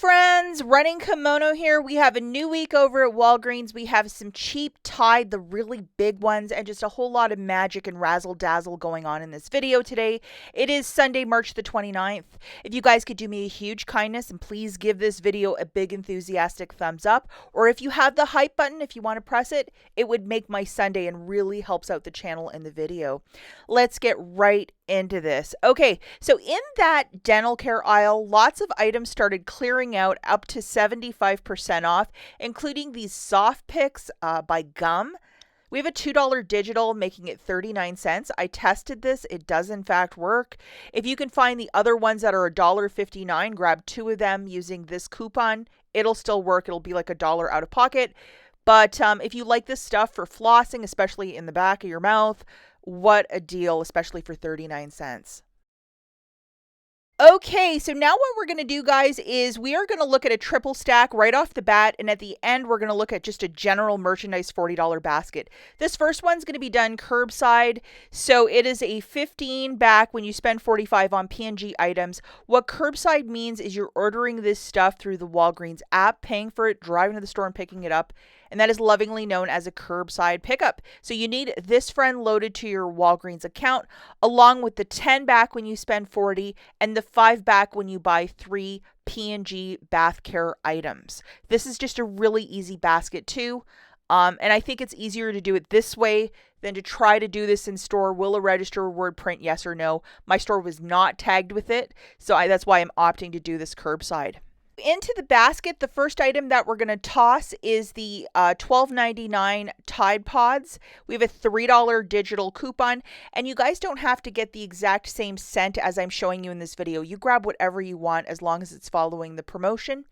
friends, Running Kimono here. We have a new week over at Walgreens. We have some cheap Tide, the really big ones, and just a whole lot of magic and razzle dazzle going on in this video today. It is Sunday, March the 29th. If you guys could do me a huge kindness and please give this video a big enthusiastic thumbs up, or if you have the hype button, if you want to press it, it would make my Sunday and really helps out the channel and the video. Let's get right into this. Okay, so in that dental care aisle, lots of items started clearing out up to 75% off, including these soft picks by Gum. We have a $2 digital, making it 39 cents. I tested this. It does in fact work. If you can find the other ones that are $1.59, grab 2 of them using this coupon. It'll still work. It'll be like $1 out of pocket. But if you like this stuff for flossing, especially in the back of your mouth, what a deal, especially for 39 cents. Okay, so now what we're going to do, guys, is we are going to look at a triple stack right off the bat, and at the end, we're going to look at just a general merchandise $40 basket. This first one's going to be done curbside, so it is a 15 back when you spend 45 on P&G items. What curbside means is you're ordering this stuff through the Walgreens app, paying for it, driving to the store and picking it up, and that is lovingly known as a curbside pickup. So you need this friend loaded to your Walgreens account, along with the 10 back when you spend 40 and the 5 back when you buy 3 P&G bath care items. This is just a really easy basket too. And I think it's easier to do it this way than to try to do this in store. Will a register word print, yes or no? My store was not tagged with it, so that's why I'm opting to do this curbside. Into the basket, the first item that we're going to toss is the $12.99 Tide Pods. We have a $3 digital coupon, and you guys don't have to get the exact same scent as I'm showing you in this video. You grab whatever you want as long as it's following the promotion.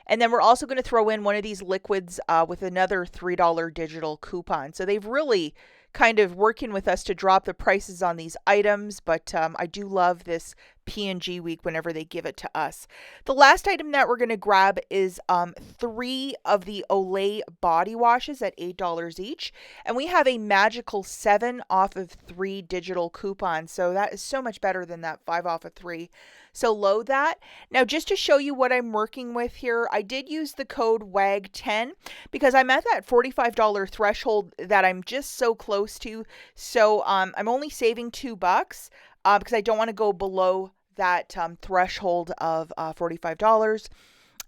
And then we're also going to throw in one of these liquids with another $3 digital coupon. So they've really kind of working with us to drop the prices on these items, but I do love this P&G week whenever they give it to us. The last item that we're going to grab is 3 of the Olay body washes at $8 each, and we have a magical 7 off of 3 digital coupon, so that is so much better than that 5 off of 3. So load that. Now, just to show you what I'm working with here, I did use the code WAG10 because I'm at that $45 threshold that I'm just so close to. So I'm only saving $2 because I don't want to go below that threshold of $45.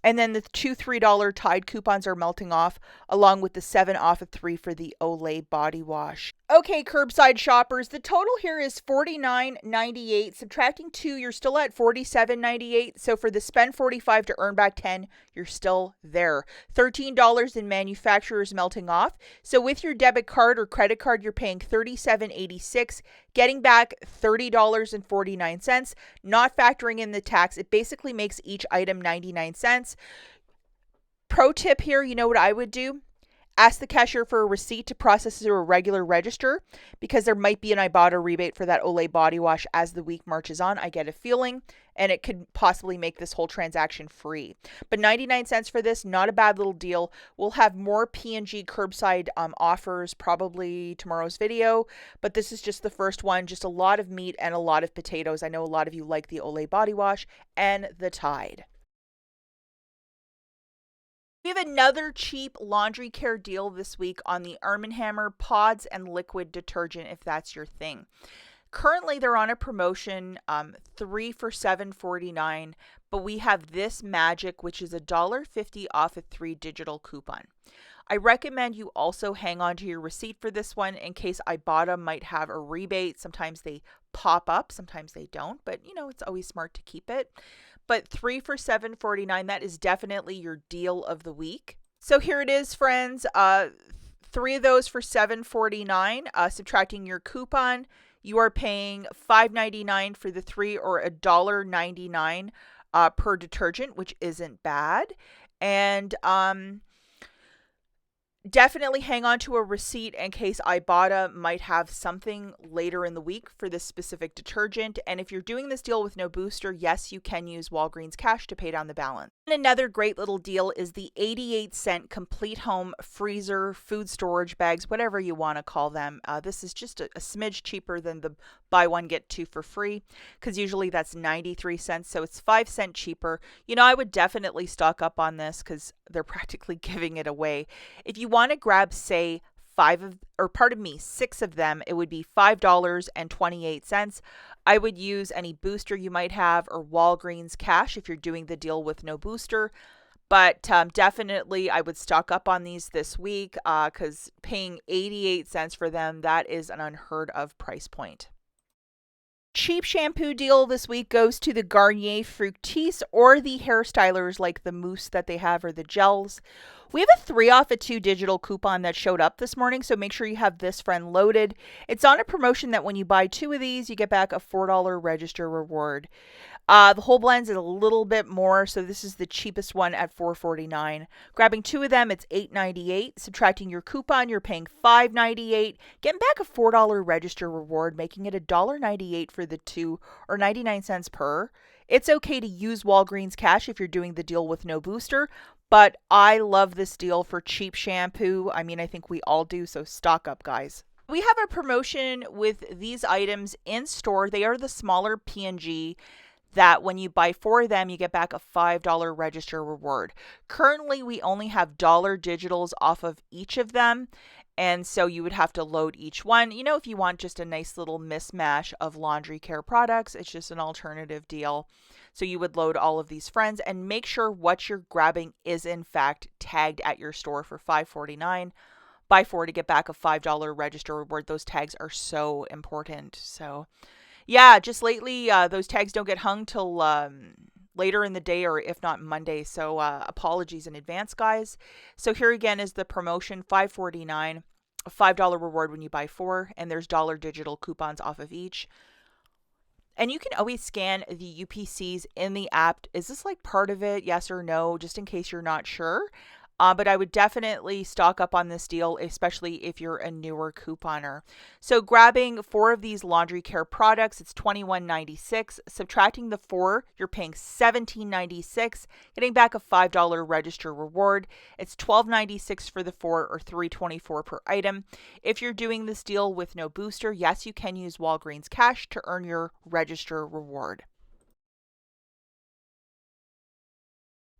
And then the 2 $3 Tide coupons are melting off, along with the 7 off of 3 for the Olay body wash. Okay, curbside shoppers, the total here is $49.98. Subtracting 2, you're still at $47.98. So for the spend 45 to earn back 10, you're still there. $13 in manufacturers melting off. So with your debit card or credit card, you're paying $37.86, getting back $30.49, not factoring in the tax. It basically makes each item 99 cents. Pro tip here, you know what I would do? Ask the cashier for a receipt to process through a regular register because there might be an IBOTTA rebate for that Olay body wash as the week marches on. I get a feeling, and it could possibly make this whole transaction free. But 99 cents for this, not a bad little deal. We'll have more P&G curbside offers probably tomorrow's video, but this is just the first one. Just a lot of meat and a lot of potatoes. I know a lot of you like the Olay body wash and the Tide. We have another cheap laundry care deal this week on the Arm & Hammer pods and liquid detergent, if that's your thing. Currently, they're on a promotion, 3 for $7.49, but we have this magic, which is $1.50 off a 3 digital coupon. I recommend you also hang on to your receipt for this one in case IBOTTA might have a rebate. Sometimes they pop up, sometimes they don't, but you know, it's always smart to keep it. But 3 for $7.49, that is definitely your deal of the week. So here it is, friends. 3 of those for $7.49. Subtracting your coupon, you are paying $5.99 for the 3 or $1.99 per detergent, which isn't bad. And Definitely hang on to a receipt in case IBOTTA might have something later in the week for this specific detergent. And if you're doing this deal with no booster, yes, you can use Walgreens cash to pay down the balance. And another great little deal is the 88-cent complete home freezer, food storage bags, whatever you want to call them. This is just a smidge cheaper than the buy one, get two for free, because usually that's 93 cents. So it's 5 cents cheaper. I would definitely stock up on this because they're practically giving it away. If you want to grab, say, 6 of them, it would be $5.28. I would use any booster you might have or Walgreens cash if you're doing the deal with no booster. But definitely I would stock up on these this week because paying 88 cents for them, that is an unheard of price point. Cheap shampoo deal this week goes to the Garnier Fructis or the hairstylers like the mousse that they have or the gels. We have a 3 off of 2 digital coupon that showed up this morning, so make sure you have this friend loaded. It's on a promotion that when you buy 2 of these, you get back a $4 register reward. The whole blends is a little bit more, so this is the cheapest one at $4.49. Grabbing 2 of them, it's $8.98. Subtracting your coupon, you're paying $5.98. Getting back a $4 register reward, making it $1.98 for the 2 or 99 cents per. It's okay to use Walgreens cash if you're doing the deal with no booster, but I love this deal for cheap shampoo. I mean, I think we all do, so stock up, guys. We have a promotion with these items in store. They are the smaller P&G that when you buy 4 of them, you get back a $5 register reward. Currently, we only have dollar digitals off of each of them. And so you would have to load each one. If you want just a nice little mismatch of laundry care products, it's just an alternative deal. So you would load all of these friends and make sure what you're grabbing is in fact tagged at your store for $5.49. Buy 4 to get back a $5 register reward. Those tags are so important. So yeah, just lately, those tags don't get hung till later in the day or if not Monday. So apologies in advance, guys. So here again is the promotion, $5.49, a $5 reward when you buy 4, and there's dollar digital coupons off of each. And you can always scan the UPCs in the app. Is this like part of it? Yes or no, just in case you're not sure. But I would definitely stock up on this deal, especially if you're a newer couponer. So grabbing 4 of these laundry care products, it's $21.96. Subtracting the 4, you're paying $17.96. Getting back a $5 register reward. It's $12.96 for the 4 or $3.24 per item. If you're doing this deal with no booster, yes, you can use Walgreens cash to earn your register reward.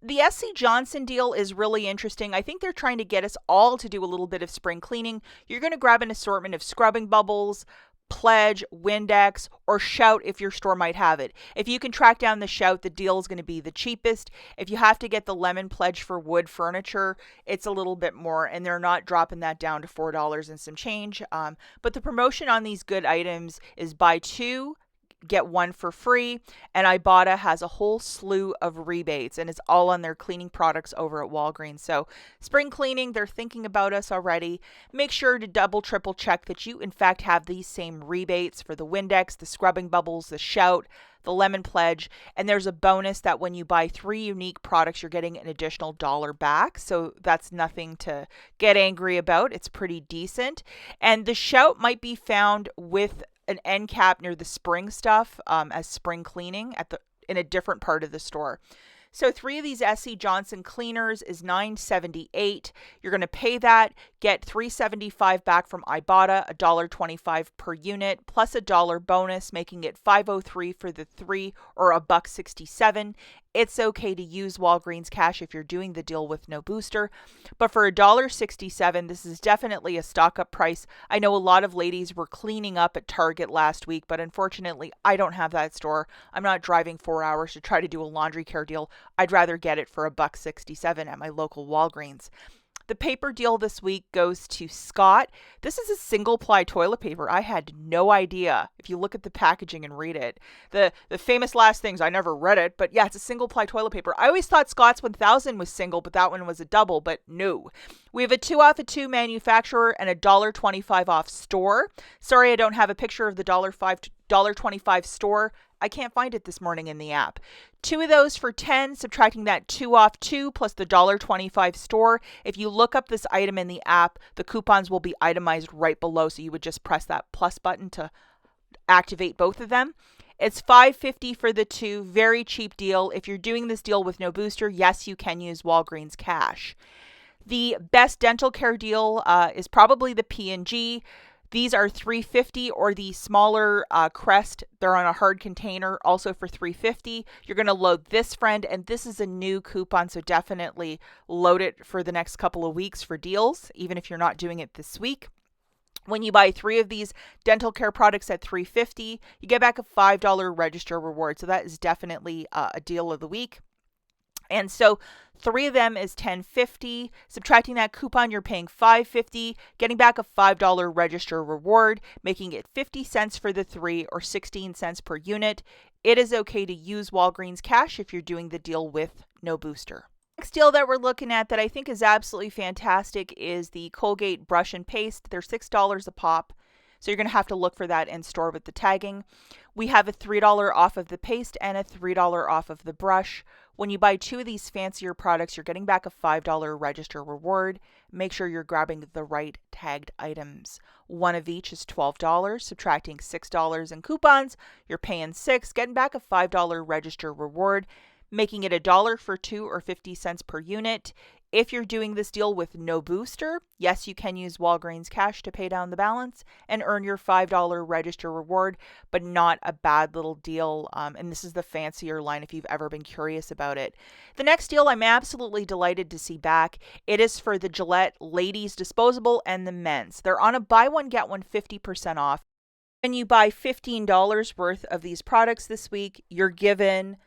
The SC Johnson deal is really interesting. I think they're trying to get us all to do a little bit of spring cleaning. You're going to grab an assortment of scrubbing bubbles, Pledge, Windex, or Shout if your store might have it. If you can track down the Shout, the deal is going to be the cheapest. If you have to get the Lemon Pledge for wood furniture, it's a little bit more, and they're not dropping that down to $4 and some change. But the promotion on these good items is buy 2, get 1 for free, and IBOTTA has a whole slew of rebates, and it's all on their cleaning products over at Walgreens. So spring cleaning, they're thinking about us already. Make sure to double, triple check that you in fact have these same rebates for the Windex, the scrubbing bubbles, the Shout, the Lemon Pledge, and there's a bonus that when you buy 3 unique products, you're getting an additional $1 back. So that's nothing to get angry about. It's pretty decent. And the Shout might be found with an end cap near the spring stuff as spring cleaning in a different part of the store. So 3 of these SC Johnson cleaners is $9.78. You're going to pay that, get $3.75 back from IBOTTA, $1.25 per unit, plus a $1 bonus, making it $5.03 for the 3 or $1.67. It's okay to use Walgreens cash if you're doing the deal with no booster. But for $1.67, this is definitely a stock up price. I know a lot of ladies were cleaning up at Target last week, but unfortunately, I don't have that store. I'm not driving 4 hours to try to do a laundry care deal. I'd rather get it for $1.67 at my local Walgreens. The paper deal this week goes to Scott. This is a single ply toilet paper. I had no idea if you look at the packaging and read it. The famous last things, I never read it, but yeah, it's a single ply toilet paper. I always thought Scott's 1000 was single, but that one was a double, but no. We have a 2 off of 2 manufacturer and a $1.25 off store. Sorry, I don't have a picture of the $1.25 store I can't find it this morning in the app. 2 of those for 10, subtracting that 2 off 2 plus the $1.25 store. If you look up this item in the app, the coupons will be itemized right below, so you would just press that plus button to activate both of them. It's $5.50 for the 2, very cheap deal. If you're doing this deal with no booster, yes, you can use Walgreens cash. The best dental care deal is probably the P&G. These are $3.50, or the smaller Crest. They're on a hard container, also for $3.50. You're going to load this friend, and this is a new coupon, so definitely load it for the next couple of weeks for deals, even if you're not doing it this week. When you buy 3 of these dental care products at $3.50, you get back a $5 register reward. So that is definitely a deal of the week. And so 3 of them is $10.50. Subtracting that coupon, you're paying $5.50, getting back a $5 register reward, making it 50 cents for the 3, or 16 cents per unit. It is okay to use Walgreens cash if you're doing the deal with no booster. Next deal that we're looking at that I think is absolutely fantastic is the Colgate brush and paste. They're $6 a pop, so you're going to have to look for that in store with the tagging. We have a $3 off of the paste and a $3 off of the brush. When you buy 2 of these fancier products, you're getting back a $5 register reward. Make sure you're grabbing the right tagged items. 1 of each is $12, subtracting $6 in coupons. You're paying $6, getting back a $5 register reward, making it $1 for 2, or 50 cents per unit. If you're doing this deal with no booster, yes, you can use Walgreens cash to pay down the balance and earn your $5 register reward, but not a bad little deal. And this is the fancier line if you've ever been curious about it. The next deal I'm absolutely delighted to see back. It is for the Gillette ladies disposable and the men's. They're on a buy one, get one 50% off. When you buy $15 worth of these products this week, you're given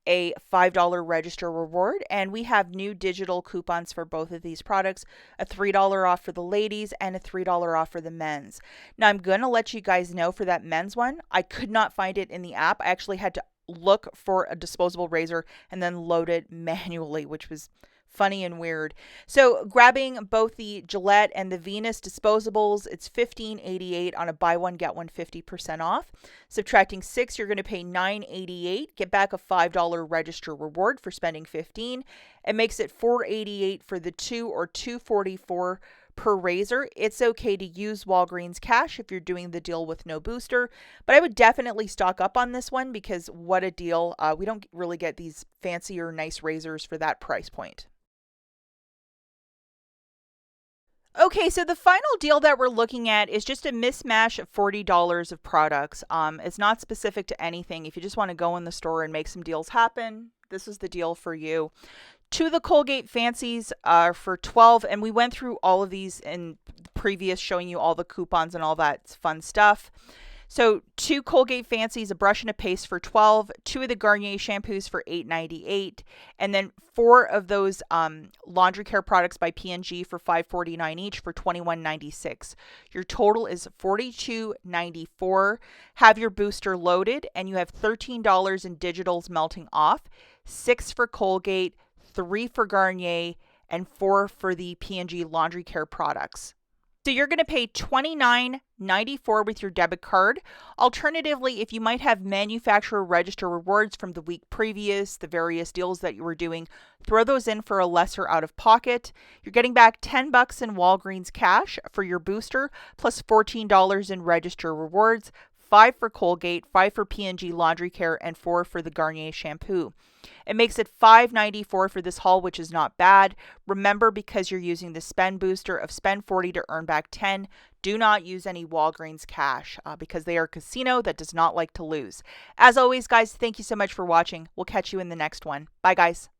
a $5 register reward, and we have new digital coupons for both of these products, a $3 off for the ladies and a $3 off for the men's. Now I'm going to let you guys know for that men's one, I could not find it in the app. I actually had to look for a disposable razor and then load it manually, which was funny and weird. So grabbing both the Gillette and the Venus disposables, it's $15.88 on a buy one, get one 50% off. Subtracting 6, you're going to pay $9.88, get back a $5 register reward for spending $15. It makes it $4.88 for the 2, or $2.44 per razor. It's okay to use Walgreens cash if you're doing the deal with no booster, but I would definitely stock up on this one because what a deal. We don't really get these fancier, nice razors for that price point. Okay, so the final deal that we're looking at is just a mismatch of $40 of products. It's not specific to anything. If you just want to go in the store and make some deals happen, this is the deal for you. 2 of the Colgate Fancies are for $12, and we went through all of these in the previous, showing you all the coupons and all that fun stuff. So 2 Colgate Fancies, a brush and a paste for $12, 2 of the Garnier shampoos for $8.98, and then 4 of those laundry care products by P&G for $5.49 each for $21.96. Your total is $42.94. Have your booster loaded, and you have $13 in digitals melting off, 6 for Colgate, 3 for Garnier, and 4 for the P&G laundry care products. So you're going to pay $29.94 with your debit card. Alternatively, if you might have manufacturer register rewards from the week previous, the various deals that you were doing, throw those in for a lesser out of pocket. You're getting back $10 in Walgreens cash for your booster, plus $14 in register rewards, 5 for Colgate, 5 for P&G laundry care, and 4 for the Garnier shampoo. It makes it $5.94 for this haul, which is not bad. Remember, because you're using the spend booster of spend 40 to earn back 10, do not use any Walgreens cash because they are a casino that does not like to lose. As always, guys, thank you so much for watching. We'll catch you in the next one. Bye, guys.